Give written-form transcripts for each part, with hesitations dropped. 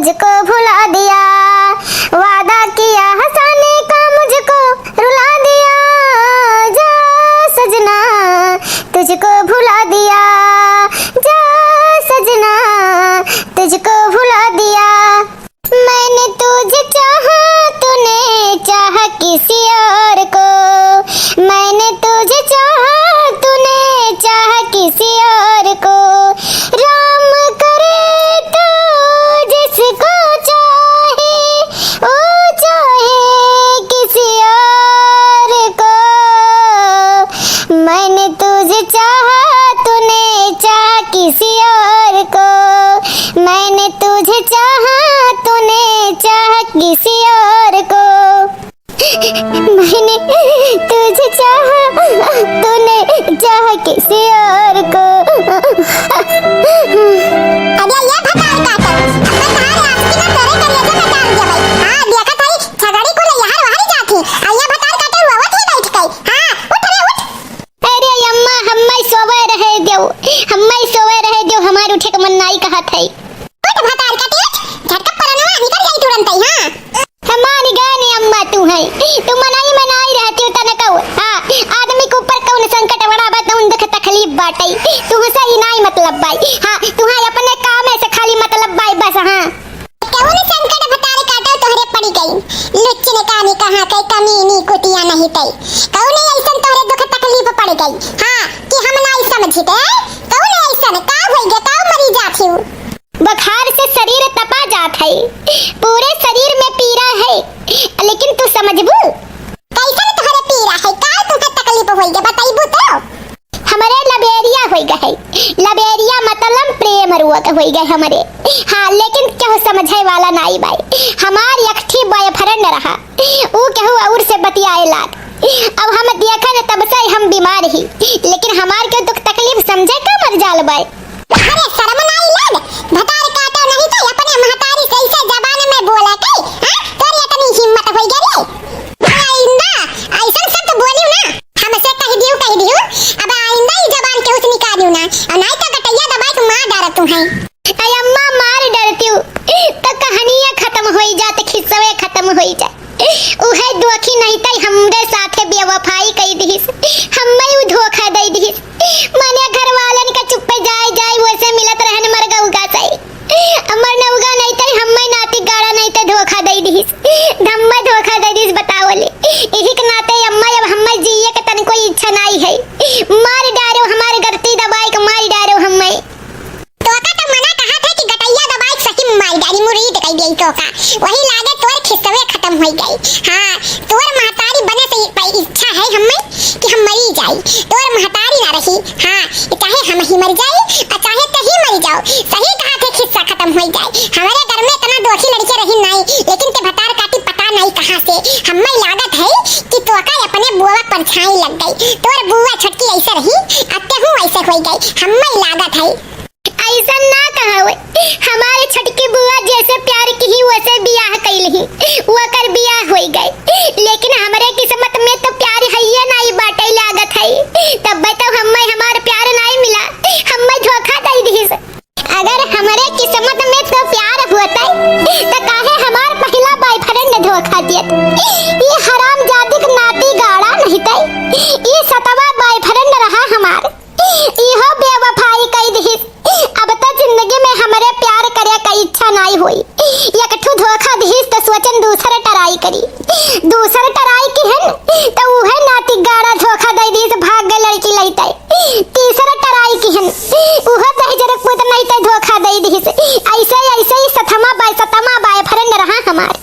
मुझको भुला दिया, वादा किया हंसाने का मुझको रुला दिया। जा सजना तुझको भुला दिया, जा सजना तुझको भुला दिया। मैंने तुझे चाहा, तूने चाहा किसी और को। मैंने तुझे चाहा, तूने चाहा किसी और को। राम करे तो जिसको चाहे, वो चाहे किसी और को। मैंने तुझे चाहा, तूने चाहा किसी और को। मैंने तुझे चाहा, तूने चाहा किसी और को। मैंने तुझे चाहा, तूने चाहा किसी और को। अरे ये भटार काटो, अब तारे आज की ना तोरे कलेजे में डाल दिया भाई। हां देखा तारी छगड़ी को ले यार वहां जाती। आया भटार काटे हुआ वो थी बैठ गई। हां उठ रे उठ। अरे अम्मा हम्मै सोवे रहे देव, हम्मै सोवे रहे देव, हमार उठे के मन नहीं कहत है। उठ भटार काटे झटका परनवा निकल जाई तुरंत ही। हां हमारी गानी अम्मा तू है, तू मनाई रहती हो तना कहू। हां आदमी के ऊपर कौन संकट बड़ा बात उन दुख तकलीफ बाटई, तू सही नहीं मतलब बाई। हां तू है अपने काम से खाली मतलब बाई बस। हां कौन संकट भटार काटे तोहरे पड़ी गई। लुच्च ने कहानी कहां कई कमीनी कुटिया नहीं तई। कौन ऐसन तोहरे दुख तकलीफ पड़ गई। हां कि हम नहीं समझते। कौन ऐसन का होई गे का मरी जाथी। बुखार से शरीर तपा जात है, पूरे शरीर में पीड़ा है, लेकिन तू समझबू कैसन तोहरे पीड़ा है। का तुके तकलीफ होई गे बताइबू तो। हमारे लबेरिया होई गए, लबेरिया मतलब प्रेम रोग होई गए हमारे। हाँ लेकिन क्या समझे वाला नहीं भाई। हमारी अखठी बॉयफ्रेंड रहा, वो कहू और से बतियाए लाग। अब हम देखा तब से हम बीमार ही, लेकिन हमार के दुख तकलीफ समझे का मर जाल भाई। अरे शर्म नहीं लग। भटार काटा नहीं तो अपने महतारी से ऐसे जबान में बोला के। हां तोरी इतनी हिम्मत होई गई। आइंदा ऐसा शब्द बोलियो ना हमसे कह दियो। अब आइंदा ही जबान के उस निकालियो ना, और नहीं तो गटैया दबा के मार डाल तू है। अय अम्मा मार डरती हूँ तो कहानियाँ खत्म हो जाते, खिस्से खत्म हो जाए। उहे दुखी नहीं तई हमरे साथे बेवफाई कई दिस, हम्मै उ धोखा दई दिस। माने घर वालन का चुप्पे जाए वैसे मिलत रहन मर गऊ का सही। अमर नौगा नहीं तई हम्मै नाती गाड़ा नहीं ते धोखा दई दिस, धम्मा धोखा दई दिस बतावले। इही के नाते अम्मा अब हम्मै जिए के तन कोई इच्छा नहीं है। मार डारो हमारे गलती दबाई के मार डारो हम्मै। तोका तो मना कहा था कि गटैया दबाई सही मार डाली मुरीद कई गई तोका। वही लागे तोर खिस्से खत्म हो गई। हां तोर महतारी बने से इच्छा है हम्मै कि हम मरी जाई। तोर महतारी ना रही। हां चाहे हम ही मर जाए और चाहे ते ही मर जाओ। सही कहा थे खिस्सा खत्म हो जाए। हमारे घर में इतना दोखी लड़के रही नहीं, लेकिन ते भटार काटी पता नहीं कहां से हम्मै लागत है कि तोका अपने बुआ परछाई लग गई। तोर बुआ छटकी ऐसे रही अत्ते हूं ऐसे हो गई। हम्मै लागत है ऐसा ना कहा हुए। हमारे छटकी बुआ जैसे प्यार की ही वैसे बियाह कैलही, वो कर बियाह होई गए। लेकिन हमारे किस्मत में तो प्यार है ये नहीं बाटे लागत है। तब तो हम्मै हमार प्यार नहीं मिला, हम्मै धोखा दई दिस। अगर हमारे किस्मत में तो प्यार होता तो काहे हमार पहला बॉयफ्रेंड धोखा दियत। ये हरामजादी का नाती गाड़ा नहीं तई, ये सतवा बॉयफ्रेंड रहा हमार। इहो बेवफाई कई दिस। अब तो जिंदगी में हमारे प्यार करे का इच्छा नहीं हुई। एक ठू धोखा दिस तो सोचन दूसरे टराई करी, दूसरे टराई की है तो वो है नाती गाड़ा धोखा दे दिस, भाग गए लड़की लईते। तीसरा टराई की है वो दहजर पुत नहीं ते धोखा दे दिस। ऐसे ही सतमा बॉयफ्रेंड रहा हमार,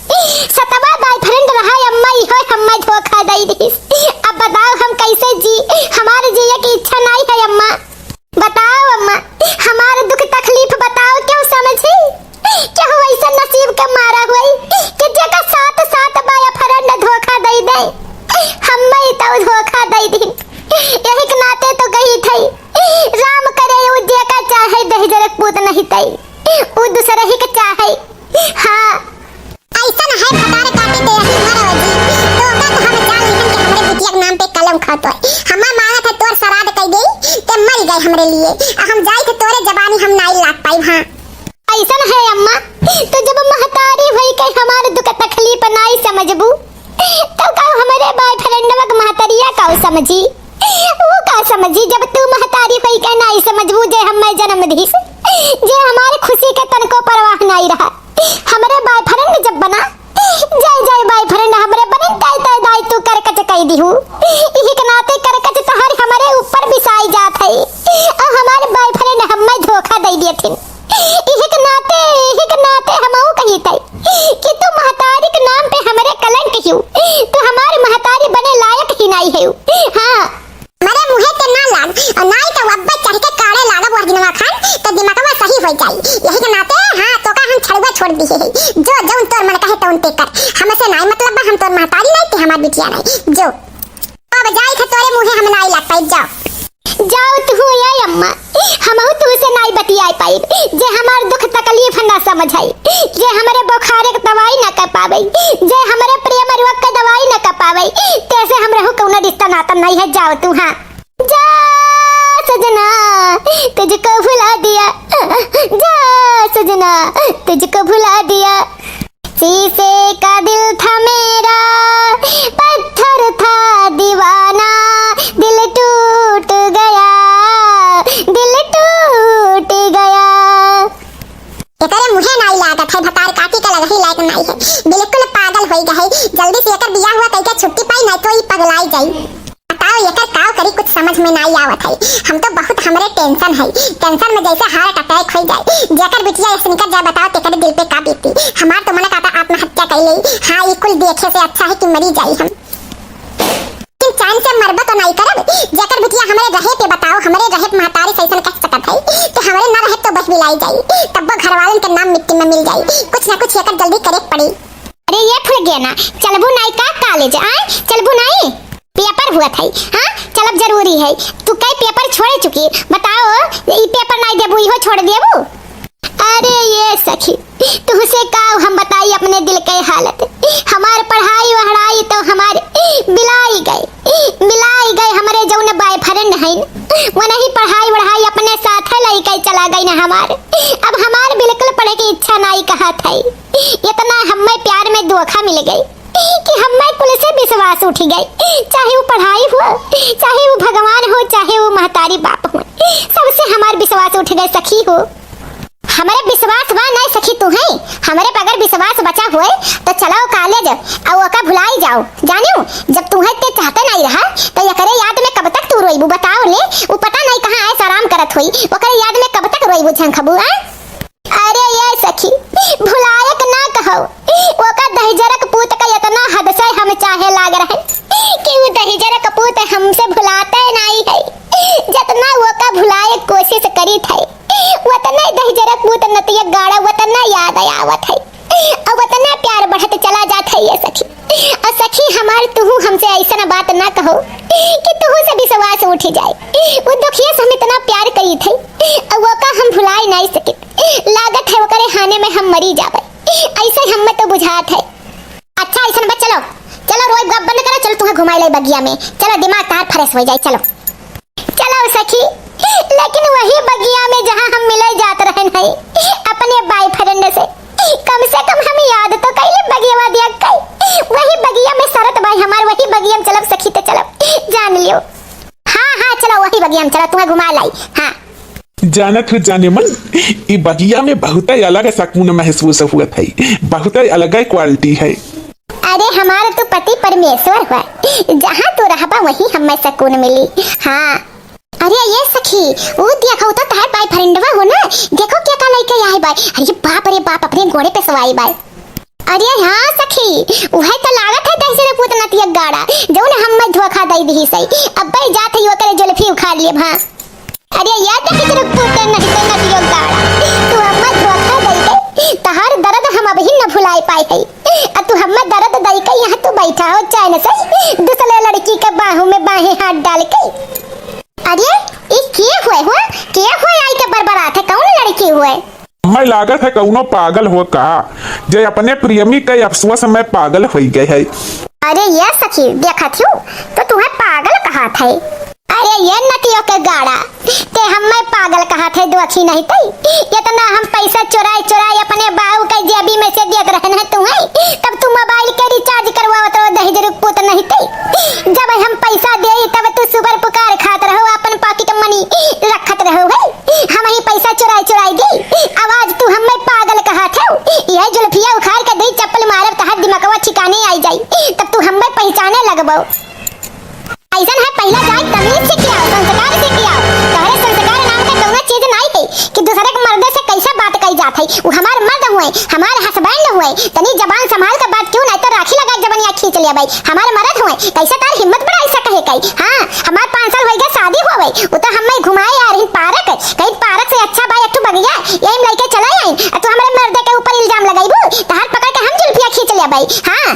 सतवा बॉयफ्रेंड रहा अम्मा इहो हम्मै धोखा दे दिस। अब बताओ हम कैसे जी, हमारे जिए की इच्छा नहीं है अम्मा। बताओ अम्मा हमारे दुख तकलीफ बताओ, क्यों समझी क्या हुआ ऐसा नसीब का मारा हुई कि जगह साथ बॉयफ्रेंड धोखा दे दे। हम्मै तो धोखा दे दी। यही के नाते तो गई थी राम करे वो जेका चाहे दहजर पूत नहीं तई, वो दूसरे ही के चाहे। हां ऐसा है भटार काटे दे रही मरवा जी। तो का हम जान लिखन के हमरे बिटिया के नाम पे कलम खातो है। हम्मा मांगा था तोर सराद कई दे ते मर गए हमरे लिए। हम जाई थे तोरे जबानी हम नहीं लाग पाई। हां ऐसा है अम्मा, तो जब समझी वो का समझी जब तू महतारी होई के नहीं समझबू जे हम जन्म दी से जे हमारे खुशी के तनको परवाह नहीं रहा हमरे बॉयफ्रेंड जब बना जय जय बॉयफ्रेंड हमरे बने ताई ताई दाई तू करकच कह दी हूँ इही के नाते करकच तोहर हमारे ऊपर बिसाई जात है और हमारे बॉयफ्रेंड हमें धोखा दे दिए थे इही के नाते हमहू कही थे कि तू महतारी के नाम पे हमरे कलंक हियो तू हमारी महतारी बने लायक ही नहीं है हाँ मरे मुहे ते ना लाग और नाई तो अब्बा चढ़ के काड़े लागब वर्दिनवा खान तो दिमागवा सही हो जाई यही के नाते हां तो का हम छड़वा छोड़ दी है जो जौन तोर मन कहे तौन ते कर हमसे नहीं मतलब बा हम तोर महतारी नहीं ते हमार बिटिया नहीं जो अब जाई थे तोरे मुहे हम नहीं लग पाई जाओ तू या अम्मा हमहू तू से नहीं बतियाई पाई जे हमार दुख तकलीफ ना समझाई जे हमरे बुखार के दवाई ना कर पावे जे हमरे प्रेम रोग के दवाई ना कर पावे तैसे हमरे हो कौनो रिश्ता नाता नहीं है जाओ तू हां जा सजना तुझको भुला दिया जा सजना तुझको भुला दिया शीशे का दिल था मेरा पत्थर था दीवाना दिल टूट गया एकरे मुहे नहीं लागत है भतार काटी का लगही लायक नहीं है बिल्कुल पागल होई गई जल्दी से एकर बियाह हुआ तइका छुट्टी पाई नहीं तो ई पगलाई जाई बताओ एकर काव करी कुछ समझ में नहीं आवत है हम तो बहुत हमरे टेंशन में जैसे हार्ट अटैक हो जाए जेकर बिटिया ऐसे निकल जाए बताओ तेकर दिल पे का बीती हमार तो मन कहता आत्महत्या कर ले हां ई कुल देखे से अच्छा है कि मरी जाई हम चैन से मरबा तो नहीं करब जेकर बिटिया हमरे रहे पे बताओ हमरे रहे महतारी सैसन कह सकत है कि हमरे न रहे तो बस बिलाई जाई तब वो घर वालों के नाम मिट्टी में मिल जाई कुछ ना कुछ एकर जल्दी करे पड़ी अरे ये फुल गया ना चलबू नहीं का कॉलेज आ चलबू नहीं पेपर हुआ था हां चलब जरूरी है तू कई पेपर छोड़ चुकी बताओ ई पेपर नहीं देबू इहो छोड़ देबू अरे ये सखी तुझसे का हम बताई अपने दिल के हालत हमार पढ़ाई वढ़ाई तो हमारे बिलाई गए हमारे जौन बॉयफ्रेंड है वो नहीं पढ़ाई वढ़ाई अपने साथ लेके चला गई ना हमारे अब हमारे बिल्कुल पढ़े की इच्छा नहीं कहा था इतना हमें प्यार में धोखा मिल गई कि हमें कुल से विश्वास उठ गई चाहे वो पढ़ाई हो चाहे वो भगवान हो चाहे वो महतारी बाप हो सबसे हमारे विश्वास उठ गए सखी हो हमारे विश्वास बा नहीं सखी तू है हमारे पे अगर विश्वास बचा हुए तो चलो कॉलेज और ओका भुलाई जाओ जानियो जब तू है ते चाहते नहीं रहा तो एकरे याद में कब तक तू रोईबू बताओ ले वो पता नहीं कहां ऐसा आराम करत होई ओकरे याद में कब तक रोईबू झंखबू हां अरे ये सखी भुलायक ना कहो ओका दहिजरक पूत का इतना हद से हम चाहे लाग रहे कि वो दहिजरक पूत हमसे भुलाते नहीं है जितना ओका भुलाए कोशिश करी थे वतना दहिजरक पूत नतिया गाड़ा वतना याद आवत है और वतना प्यार बढ़त चला जात है ये सखी और सखी हमार तू हमसे ऐसा बात ना कहो कि तू से विश्वास उठ जाए वो दुखिया से हम इतना प्यार करी थे और वो का हम भुलाई नहीं सके लागत है वो करे हाने में हम मरी जावे ऐसे हम तो बुझात है अच्छा ऐसा बस चलो रोई गप बंद करो चलो तुम्हें घुमाई ले बगिया में चलो दिमाग तार फ्रेश हो जाए चलो सखी लेकिन वही बगिया में जहाँ हम मिले जात रहे नहीं अपने बॉयफ्रेंड से कम हम याद तो कैले बगिया दिया कई वही बगिया में शरत भाई हमार वही बगिया में चलब सखी तो चलब जान लियो हाँ चलो वही बगिया में चलो तुम्हें घुमा लाई हाँ जानत हो जाने मन ई बगिया में बहुत अलग सुकून महसूस हुआ था बहुत अलग क्वालिटी है अरे हमारा तो पति परमेश्वर हुआ जहाँ तू रहबा वही हमें सुकून मिली हाँ अरे ये सखी वो देखो तो तार बॉयफ्रेंडवा हो ना देखो क्या का लेके आए भाई अरे बाप अपने घोड़े पे सवाई भाई अरे हाँ सखी वह तो लागत है तैसे रे पूत नतिया गाड़ा जो ना हम धोखा दई दी सही अब भाई जात है वो करे जुल्फी उखाड़ लिए हां अरे यार तो तेरे पूत नहीं तो नतिया गाड़ा तू हम धोखा दई के तहार दर्द हम अभी न भुलाई पाई है अब तू हम दर्द दई के यहां तू बैठा हो चैन से दूसरे लड़की के बाहों में बाहें हाथ डाल के अरे ये क्या हुआ आई के बरबरात है कौन लड़की हुए मैं लागत है कौनो पागल हो का जे अपने प्रेमी के अफसोस में पागल हो गए है अरे ये सखी देखा थी तो तुम्हें पागल कहा था अरे ये नतियों के गाड़ा ते हमें पागल कहा थे दुखी नहीं थी इतना हम पैसा चुराए अपने बाहू के जेबी में से देत रहन है तुम्हें तब तुम मोबाइल के रिचार्ज करवावत रहो दहेज रुक पूत नहीं थी जब हम पैसा दे तब जाएगी। आवाज तू हमें पागल कहा था, यह जुल्फिया उखाड़ के दई चप्पल मारब तहर दिमागवा ठिकाने आई जाई, तब तू हमें पहचाने लगबो। ऐसा है पहला जाए तमीज से किया, संस्कार से किया। तोहरे संस्कार नाम का कौनो चीज नहीं है कि दूसरे के मर्द से कैसा बात कही जात है। वो हमार मर्द हुए, हमार हस्बैंड हुए, तनी जबान संभाल के बात क्यों, नहीं तो राखी लगा के जबानिया खींच लिया भाई। हमार मर्द हुए, कैसे तार हिम्मत बड़ा ऐसा कहे कई। हां हमार 5 साल हो गए शादी हो गई, वो तो हमें घुमाए आ रही पार्क, कहीं पार्क से अच्छा भाई एक तो बगिया यही लेके चला आई, तू हमारे मर्द के ऊपर इल्जाम लगाईबू, तहार पकड़ के हम जुल्फिया खींच लिया भाई। हां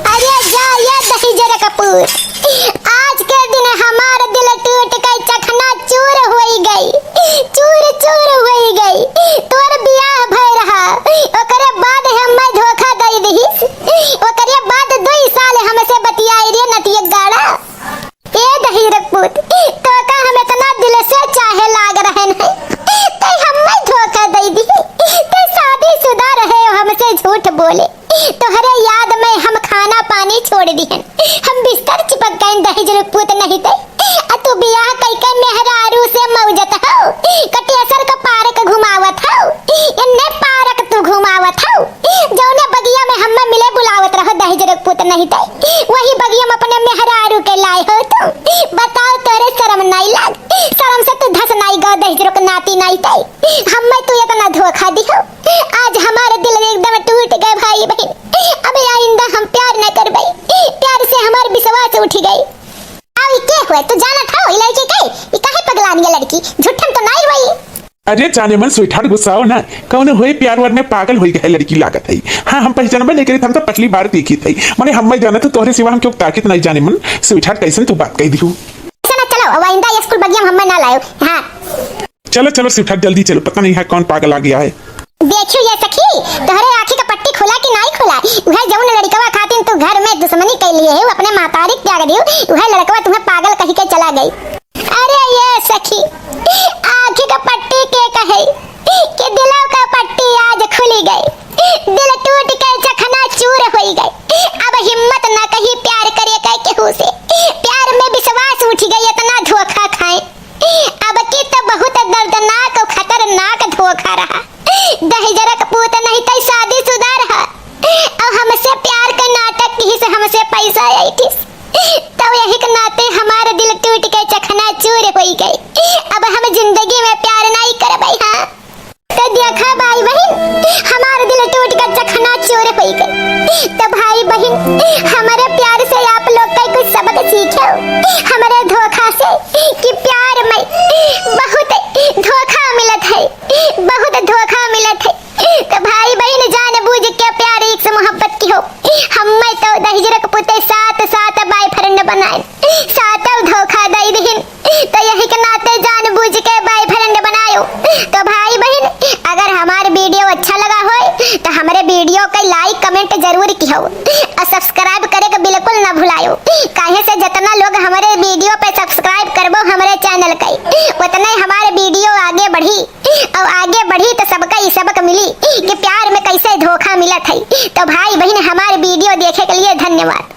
अरे जा ये दही जरा कपूर, आज के दिन हमारा दिल टूट के चखना चूर होई गई, चूर चूर होई गई। तोर बियाह भई रहा, ओकरे बाद हमें धोखा दई दीस, ओकरे बाद 2 साल हमसे बतियाई रे नतिया गाड़ा। ए दही रपूत तो का हम इतना दिल से चाहे लाग रहे हैं, ते हमें धोखा दई दी, ते शादीशुदा रहे हमसे झूठ बोले, तोहरे याद में हम खाना पानी छोड़ दिहन, हम बिस्तर चिपक गए दहेज रुपूत नहीं ते। तू बियाह कई के मेहरारू से मौजत हो, कटियासर का पार्क घुमावत हो, इन्ने पार्क तू घुमावत हो, जौने बगिया में हम मिले बुलावत रहो दहेज रुपूत नहीं ते, वही बगिया में अपने मेहरारू के लाए हो तुम। बताओ तोरे शर्म नहीं लाग, शर्म से तू धस नहीं गो दहेज रुक नाती नहीं ते, हमें तू इतना धोखा दिहो। आज हमारे दिल एकदम टूट गए भाई बहन, अब आइंदा हम प्यार न करबे, प्यार से हमार विश्वास उठ गई। अब के हुए तू जाना था ई लड़की के, ई काहे पगलानी है लड़की, झूठम तो नहीं हुई। अरे जाने मन स्वीटहार्ट गुस्साओ ना, कौन हुए प्यार वार में पागल हो गए लड़की लागत है। हाँ हम पहचानबे नहीं करी, हम तो पहली बार देखी थी, माने हम जाना तो तोहरे सिवा हम क्यों ताकित नहीं जाने मन। स्वीटहार्ट कैसन तू बात कह दी। चलो अब आइंदा स्कूल बगिया हम ना लायो। हां चलो चलो स्वीटहार्ट जल्दी चलो, पता नहीं है कौन पागल आ गया है। देखियो ये सखी तोहरे आंखी का पट्टी खुला कि नहीं खुला, वह जौन लड़कवा खातिन तू घर में दुश्मनी कर लिए है, अपने मातारी त्याग दियो, वह लड़कवा तुम्हें पागल कही के चला गई। अरे ये सखी आंखी का पट्टी के कहे कि दिलों का पट्टी आज खुली गई, दिल टूट के चखना चूर होई गई। अब हिम्मत ना कही प्यार करे कह केहू से, प्यार में विश्वास उठ गई, इतना धोखा खाए। अब की तो बहुत दर्दनाक और खतरनाक धोखा रहा, दहेजरा कपूत नहीं तो शादीशुदा रहा, और हमसे प्यार का नाटक ही से हमसे पैसा आई थी, तो यही के नाते हमारे दिल टूट के चखना चूर हो गई। अब हम जिंदगी में प्यार नहीं कर पाई। हाँ तो देखा भाई बहन हमारे दिल टूट के चखना चूर हो गई। तो भाई बहन हमारे प्यार से आप लोग का कुछ सबक सीखे हमारे धोखा से, कि प्यार में बहुत धोखा मिलत है, बहुत धोखा मिलत है। तो भाई बहन जान बूझ के प्यार एक से मोहब्बत की हो, हमें तो दहेजरक पुते साथ साथ बॉयफ्रेंड बनाए, साथ धोखा दे दीन, तो यही के नाते जान बूझ के बॉयफ्रेंड बनायो। तो भाई बहन अगर हमारे वीडियो अच्छा लगा हो तो हमारे वीडियो को लाइक कमेंट जरूर कियो और सब्सक्राइब करे के बिल्कुल ना भुलायो, काहे से जितना लोग हमारे वीडियो पे सब्सक्राइब करबो हमारे चैनल का उतना ही हमारे वीडियो आगे बढ़ी, और आगे बढ़ी तो सबका ये सबक मिली कि प्यार में कैसे धोखा मिलत है। तो भाई बहन हमारे वीडियो देखे के लिए धन्यवाद।